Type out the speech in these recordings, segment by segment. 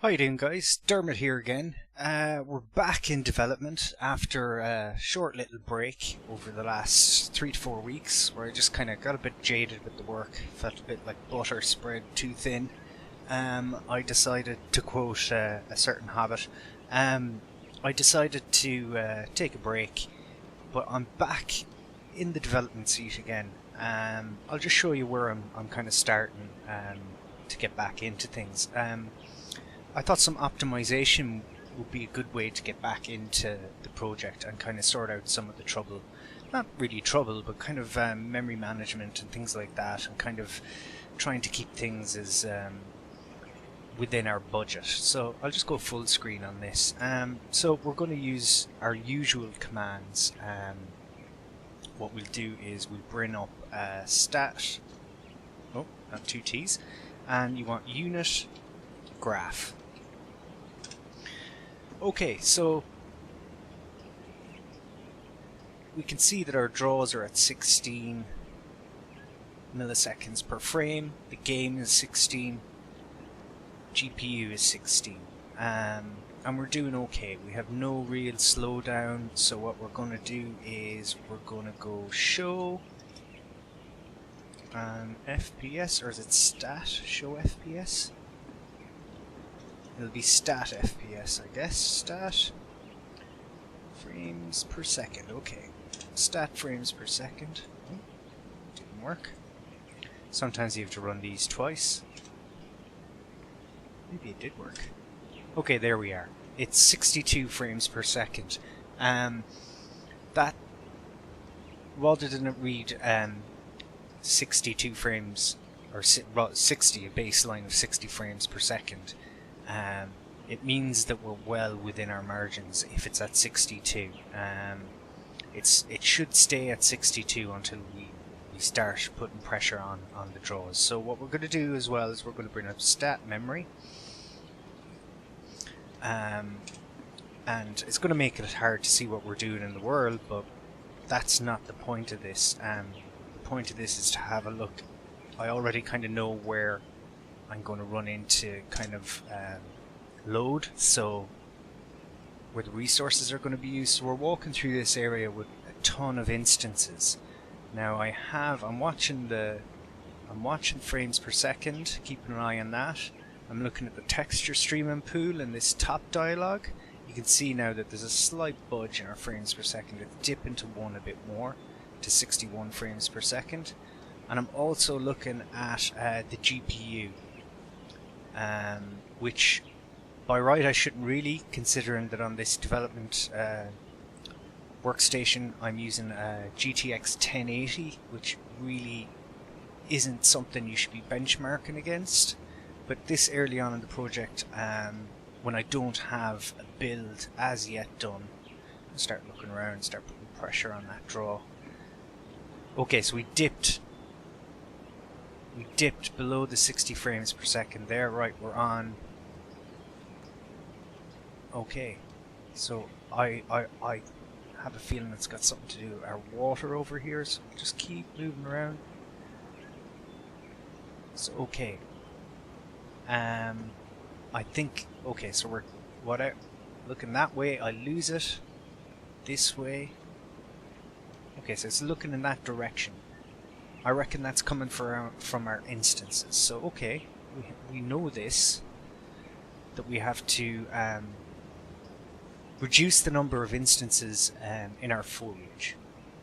How you doing, guys? Dermot here again. We're back in development after a short little break over the last 3 to 4 weeks where I just kind of got a bit jaded with the work, felt a bit like butter spread too thin. I decided, to quote a certain Hobbit, I decided to take a break, but I'm back in the development seat again. I'll just show you where I'm kind of starting to get back into things. I thought some optimization would be a good way to get back into the project and kind of sort out some of the trouble. Not really trouble, but kind of memory management and things like that, and kind of trying to keep things as within our budget. So I'll just go full screen on this. So we're going to use our usual commands. What we'll do is we'll bring up stat, oh, not 2 T's, and you want unit graph. Okay, so we can see that our draws are at 16 milliseconds per frame, the game is 16, GPU is 16, and we're doing okay. We have no real slowdown, so what we're going to do is we're going to go show FPS, or is it stat? Show FPS? It'll be stat FPS, I guess. Stat frames per second. Okay. Stat frames per second. Oh, didn't work. Sometimes you have to run these twice. Maybe it did work. Okay, there we are. It's 62 frames per second. That, while it didn't read 62 frames, or 60, a baseline of 60 frames per second, it means that we're well within our margins if it's at 62. It should stay at 62 until we start putting pressure on the draws. So what we're going to do as well is we're going to bring up stat memory, and it's going to make it hard to see what we're doing in the world, but that's not the point of this. The point of this is to have a look. I already kind of know where I'm going to run into kind of load, so where the resources are going to be used. So we're walking through this area with a ton of instances. Now I'm watching frames per second, keeping an eye on that. I'm looking at the texture streaming pool in this top dialog. You can see now that there's a slight budge in our frames per second. It's dipping to 1 a bit more, to 61 frames per second. And I'm also looking at the GPU, which by right I shouldn't really, considering that on this development workstation I'm using a GTX 1080, which really isn't something you should be benchmarking against. But this early on in the project, when I don't have a build as yet done, I'll start looking around, start putting pressure on that draw. Okay, so we dipped below the 60 frames per second there. Right, we're on. Okay, so I have a feeling it's got something to do with our water over here, so we'll just keep moving around. So okay. I think okay, so we're looking that way, I lose it. This way. Okay, so it's looking in that direction. I reckon that's coming from our instances. So okay, we know this, that we have to reduce the number of instances in our foliage.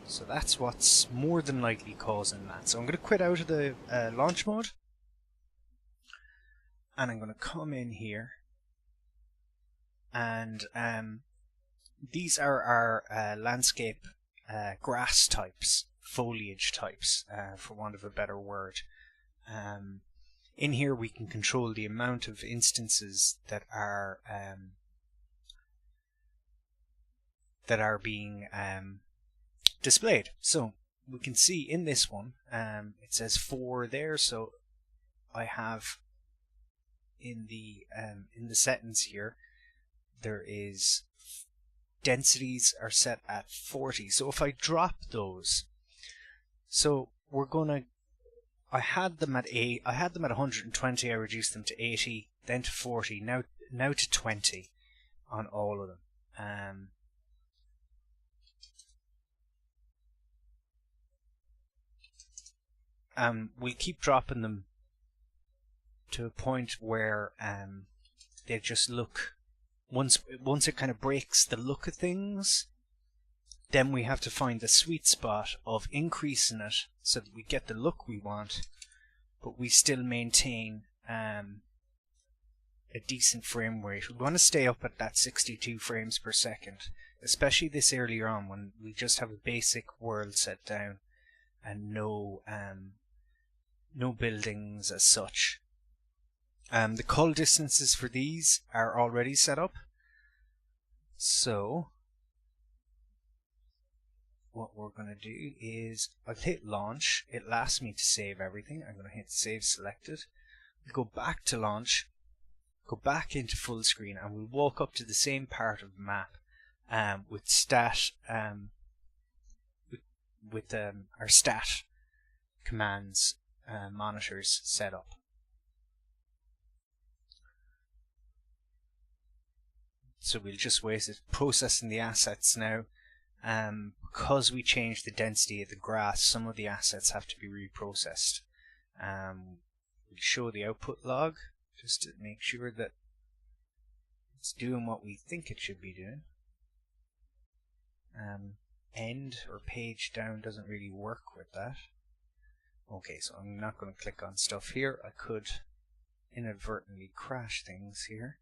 So that's what's more than likely causing that. So I'm going to quit out of the launch mode, and I'm going to come in here, and these are our landscape grass types, foliage types, for want of a better word. In here we can control the amount of instances that are being displayed. So we can see in this one, it says 4 there, so I have in the settings here, there is densities are set at 40. So if I drop those, so we're gonna, I had them at 120, I reduced them to 80, then to 40, now to 20 on all of them. We'll keep dropping them to a point where they just look, once it kind of breaks the look of things, then we have to find the sweet spot of increasing it so that we get the look we want, but we still maintain a decent frame rate. We want to stay up at that 62 frames per second, especially this earlier on when we just have a basic world set down and no buildings as such. The cull distances for these are already set up, so what we're going to do is I'll hit launch. It'll ask me to save everything. I'm going to hit save selected. We'll go back to launch, go back into full screen, and we'll walk up to the same part of the map with stat with our stat commands monitors set up. So we'll just wait. It's processing the assets now. Because we changed the density of the grass, some of the assets have to be reprocessed. We'll show the output log just to make sure that it's doing what we think it should be doing. End or page down doesn't really work with that. Okay, so I'm not going to click on stuff here. I could inadvertently crash things here.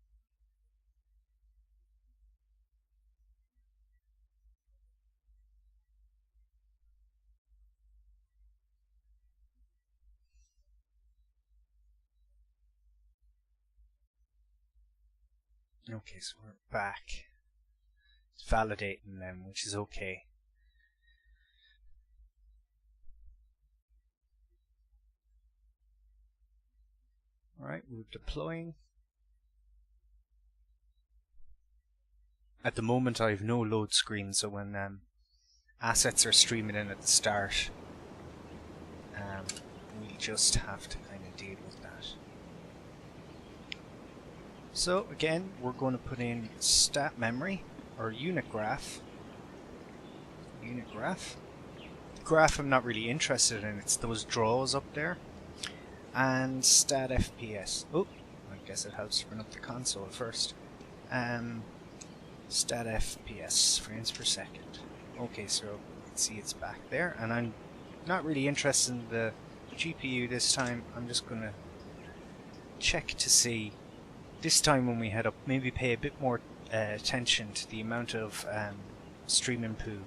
Okay, so we're back. It's validating them, which is okay. Alright, we're deploying. At the moment I have no load screen, so when assets are streaming in at the start, we just have to kind of deal with that. So again, we're going to put in stat memory or unit graph. Graph I'm not really interested in, it's those draws up there. And stat FPS. Oh, I guess it helps to bring up the console first. Stat FPS, frames per second. Okay, so you can see it's back there, and I'm not really interested in the GPU this time. I'm just going to check to see, this time when we head up, maybe pay a bit more attention to the amount of streaming pool,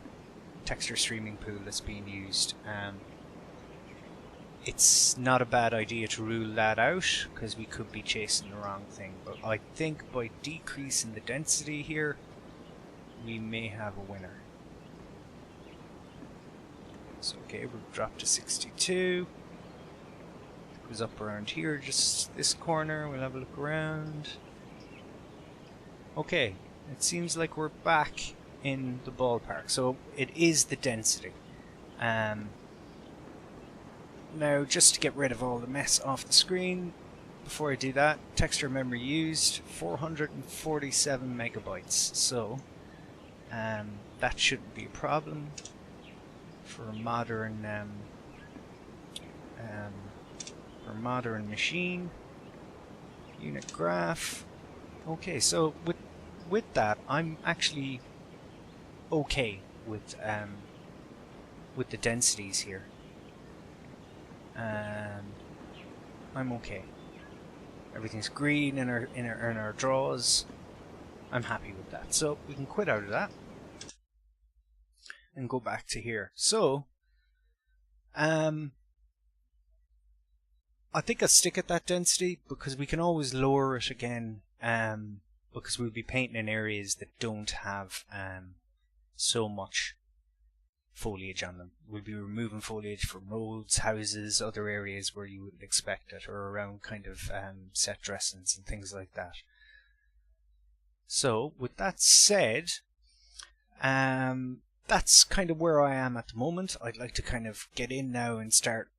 texture streaming pool that's being used. It's not a bad idea to rule that out, because we could be chasing the wrong thing, but I think by decreasing the density here, we may have a winner. So okay, we'll drop to 62. Goes up around here, just this corner. We'll have a look around. Okay, it seems like we're back in the ballpark. So it is the density. Now, just to get rid of all the mess off the screen, before I do that, texture memory used 447 megabytes. So that shouldn't be a problem for a modern machine. Unit graph. Okay, so with that, I'm actually okay with the densities here. I'm okay. Everything's green in our draws. I'm happy with that. So we can quit out of that and go back to here. So I think I'll stick at that density because we can always lower it again, because we'll be painting in areas that don't have so much foliage on them. We'll be removing foliage from roads, houses, other areas where you wouldn't expect it, or around kind of set dressings and things like that. So with that said, that's kind of where I am at the moment. I'd like to kind of get in now and start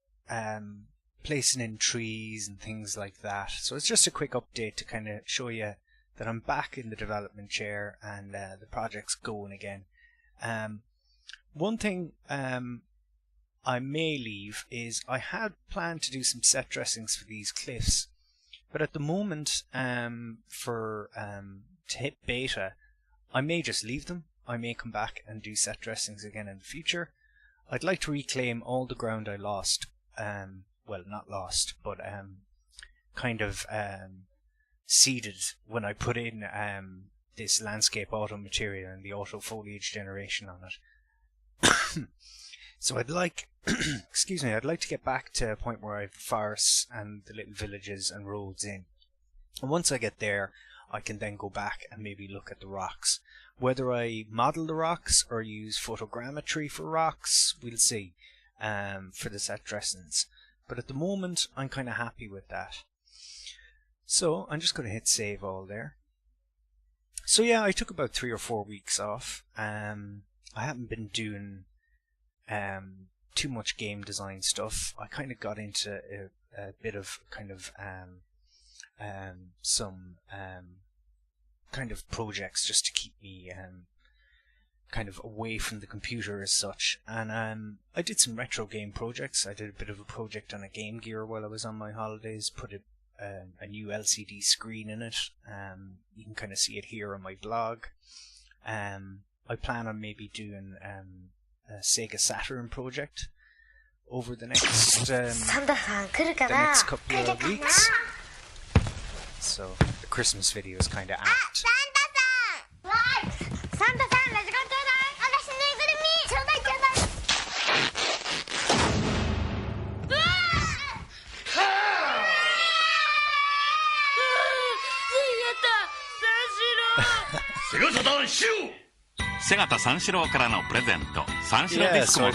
placing in trees and things like that. So it's just a quick update to kind of show you that I'm back in the development chair and the project's going again. One thing I may leave is I had planned to do some set dressings for these cliffs, but at the moment to hit beta, I may just leave them. I may come back and do set dressings again in the future. I'd like to reclaim all the ground I lost. Well, not lost, but kind of seeded when I put in this landscape auto material and the auto foliage generation on it. So I'd like, excuse me, I'd like to get back to a point where I have forests and the little villages and roads in. And once I get there, I can then go back and maybe look at the rocks. Whether I model the rocks or use photogrammetry for rocks, we'll see, for the set dressings. But at the moment, I'm kind of happy with that. So I'm just going to hit save all there. So yeah, I took about 3 or 4 weeks off. I haven't been doing too much game design stuff. I kind of got into a bit of kind of some kind of projects just to keep me kind of away from the computer as such. And I did some retro game projects. I did a bit of a project on a Game Gear while I was on my holidays, put a new LCD screen in it. You can kind of see it here on my blog. I plan on maybe doing a Sega Saturn project over the next couple of weeks. So the Christmas video is kind of apt. Yeah, so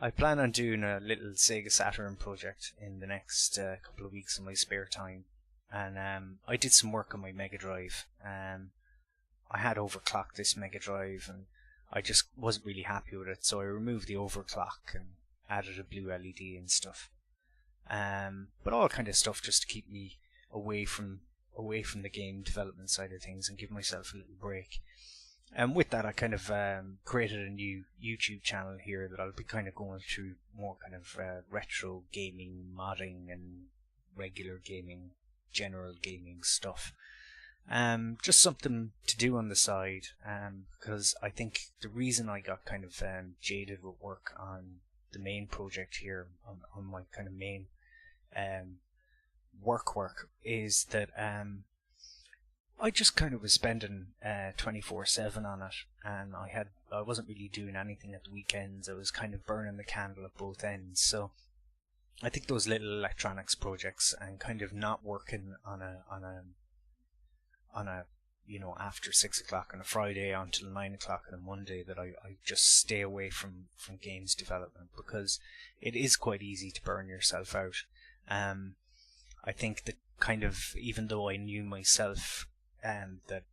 I plan on doing a little Sega Saturn project in the next couple of weeks in my spare time. And I did some work on my Mega Drive. I had overclocked this Mega Drive and I just wasn't really happy with it, so I removed the overclock and added a blue LED and stuff. But all kind of stuff just to keep me away from the game development side of things and give myself a little break. And with that, I kind of created a new YouTube channel here that I'll be kind of going through more kind of retro gaming, modding, and regular gaming, general gaming stuff. Just something to do on the side, because I think the reason I got kind of jaded with work on the main project here, on my kind of main work is that I just kind of was spending 24/7 on it, and I wasn't really doing anything at the weekends. I was kind of burning the candle at both ends. So I think those little electronics projects and kind of not working on a after 6 o'clock on a Friday until 9 o'clock on a Monday, that I just stay away from games development, because it is quite easy to burn yourself out. I think that kind of, even though I knew myself that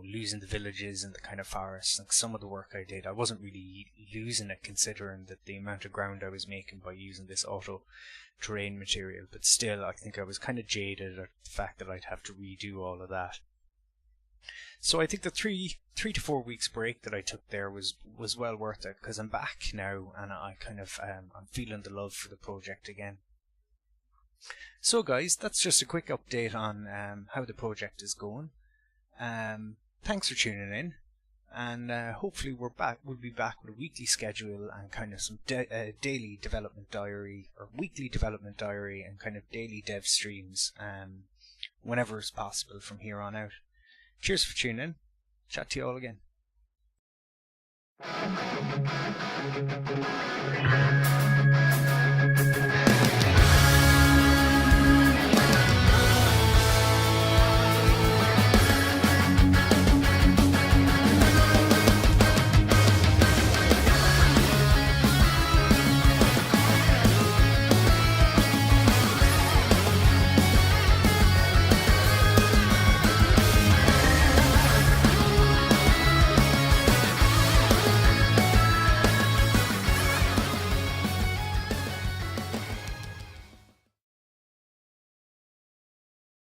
losing the villages and the kind of forests. Like some of the work I did, I wasn't really losing it considering that the amount of ground I was making by using this auto terrain material, but still I think I was kind of jaded at the fact that I'd have to redo all of that. So I think the three to 4 weeks break that I took there was well worth it, because I'm back now and I kind of I'm feeling the love for the project again. So guys, that's just a quick update on how the project is going. Thanks for tuning in, and hopefully we'll be back with a weekly schedule and kind of some daily development diary, or weekly development diary, and kind of daily dev streams whenever it's possible from here on out. Cheers for tuning in. Chat to you all again.